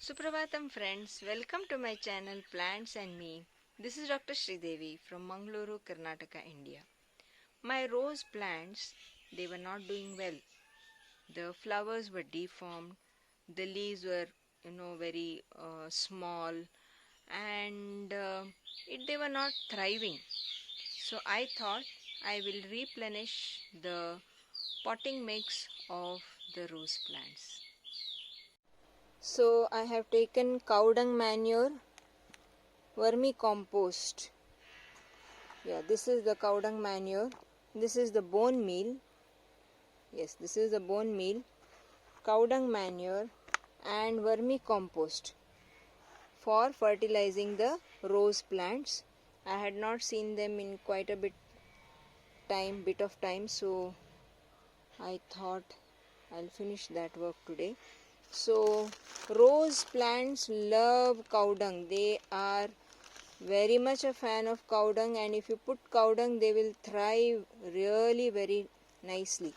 Suprabhatam friends, welcome to my channel Plants and Me. This is Dr. Sridevi from Mangaluru, Karnataka, India. My rose plants, they were not doing well. The flowers were deformed, the leaves were very small, and they were not thriving. So I thought I will replenish the potting mix of the rose plants. So I have taken cow dung manure, vermicompost. Yeah, this is the cow dung manure. This is the bone meal. Yes, this is the bone meal, cow dung manure and vermicompost for fertilizing the rose plants. I had not seen them in quite a bit of time, so I thought I'll finish that work today. So rose plants love cow dung. They are very much a fan of cow dung, and if you put cow dung they will thrive really very nicely.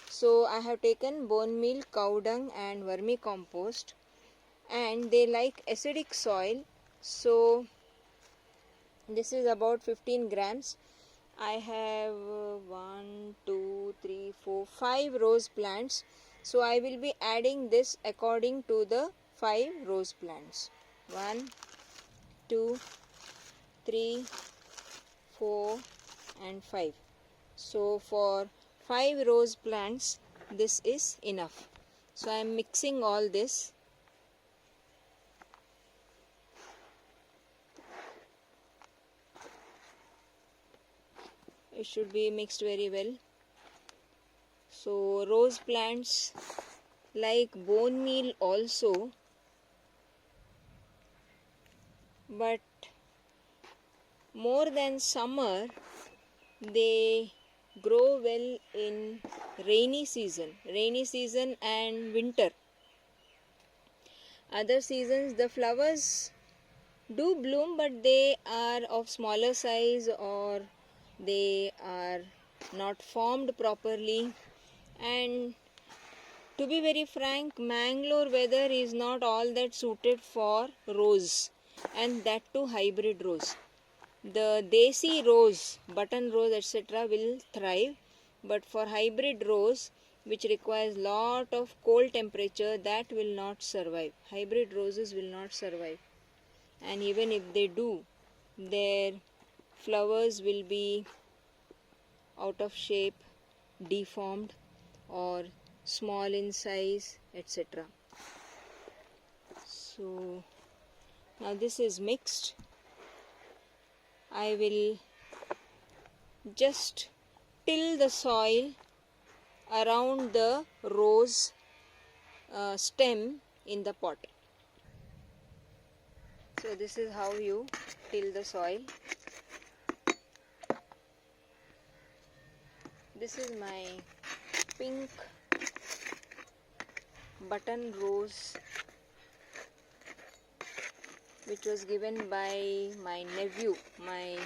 So I have taken bone meal, cow dung and vermicompost, and they like acidic soil, so this is about 15 grams. I have 5 rose plants, so I will be adding this according to the 5 rose plants. 1, 2, 3, 4 and 5. So for 5 rose plants this is enough. So I am mixing all this. It should be mixed very well. So rose plants like bone meal also, but more than summer they grow well in rainy season and winter. Other seasons the flowers do bloom, but they are of smaller size or they are not formed properly. And to be very frank, Mangalore weather is not all that suited for rose, and that too hybrid rose. The desi rose, button rose, etc. will thrive, but for hybrid rose, which requires lot of cold temperature, that will not survive. Hybrid roses will not survive, and even if they do, their flowers will be out of shape, deformed or small in size, etc. So now this is mixed. I will just till the soil around the rose stem in the pot. So this is how you till the soil. This is my pink button rose, which was given by my nephew, my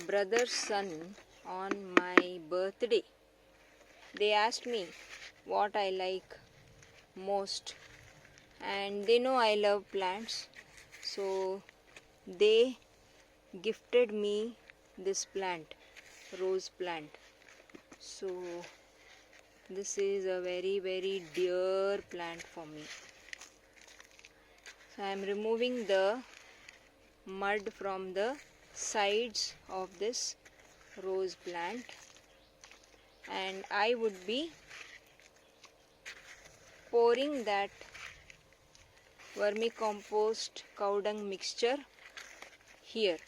brother's son, on my birthday. They asked me what I like most, and they know I love plants, so they gifted me this plant, rose plant. So this is a very very dear plant for me. So I am removing the mud from the sides of this rose plant, and I would be pouring that vermicompost cow dung mixture here,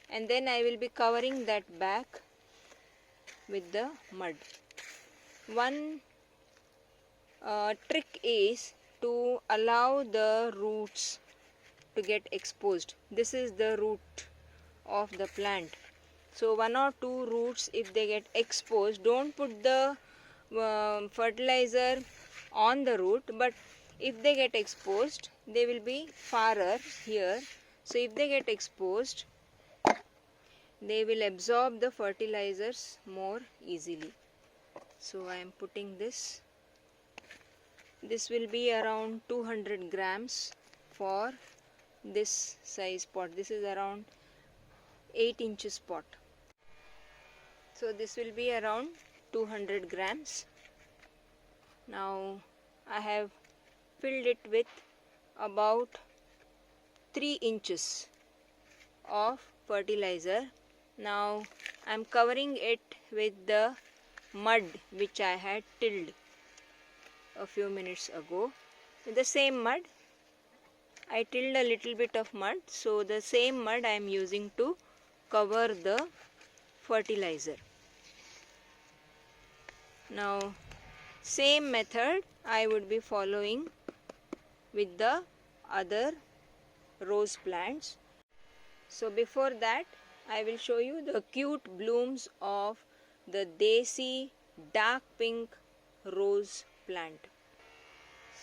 and then I will be covering that back with the mud. One trick is to allow the roots to get exposed. This is the root of the plant, so 1 or 2 roots, if they get exposed, don't put the fertilizer on the root, but if they get exposed they will be farer here. So if they get exposed, they will absorb the fertilizers more easily. So I am putting this This will be around 200 grams for this size pot. This is around 8 inches pot. So this will be around 200 grams. Now I have filled it with about 3 inches of fertilizer. Now I am covering it with the mud which I had tilled a few minutes ago. With the same mud, I tilled a little bit of mud, so the same mud I am using to cover the fertilizer. Now same method I would be following with the other rose plants. So before that, I will show you the cute blooms of the desi dark pink rose plant.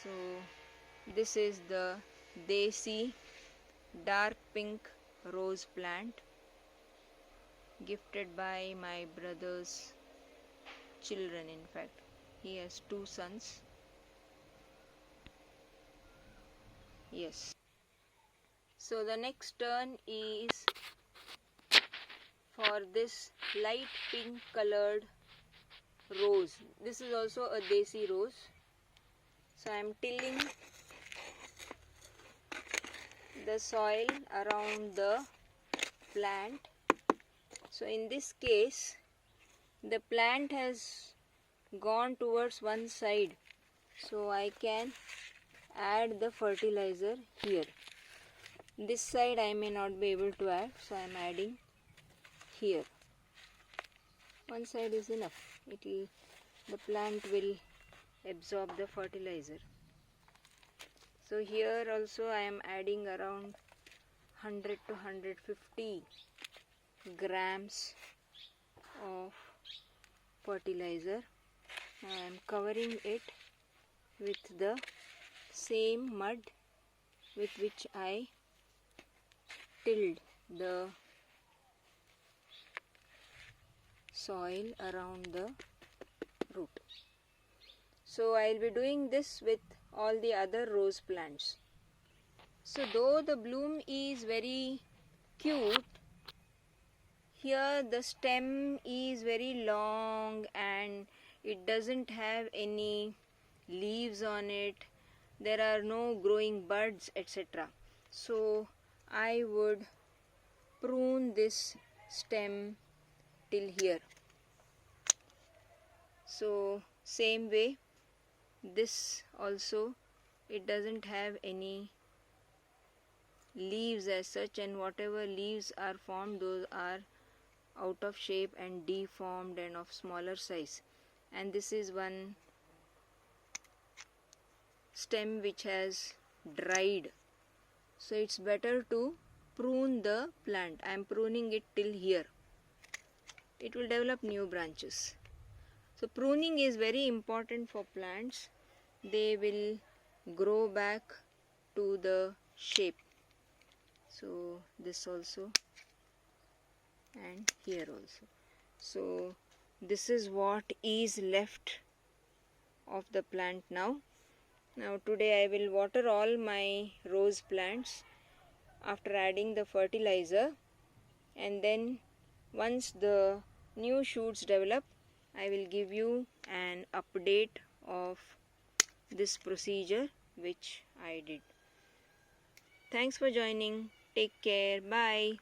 So this is the desi dark pink rose plant, gifted by my brother's children. In fact, he has 2 sons. Yes. So the next turn is for this light pink colored rose. This is also a desi rose. So I am tilling the soil around the plant. So in this case, the plant has gone towards one side, so I can add the fertilizer here. This side I may not be able to add, so I am adding here. One side is enough. The plant will absorb the fertilizer. So here also I am adding around 100 to 150 grams of fertilizer. Now I am covering it with the same mud with which I tilled the soil around the root. So I will be doing this with all the other rose plants. So though the bloom is very cute, here the stem is very long and it doesn't have any leaves on it. There are no growing buds, etc. So I would prune this stem till here. So same way, this also, it doesn't have any leaves as such, and whatever leaves are formed, those are out of shape and deformed and of smaller size. And this is one stem which has dried, so it's better to prune the plant. I am pruning it till here. It will develop new branches. So pruning is very important for plants. They will grow back to the shape. So this also, and here also. So this is what is left of the plant now. Now today I will water all my rose plants after adding the fertilizer, and then once the new shoots develop, I will give you an update of this procedure which I did. Thanks for joining. Take care. Bye.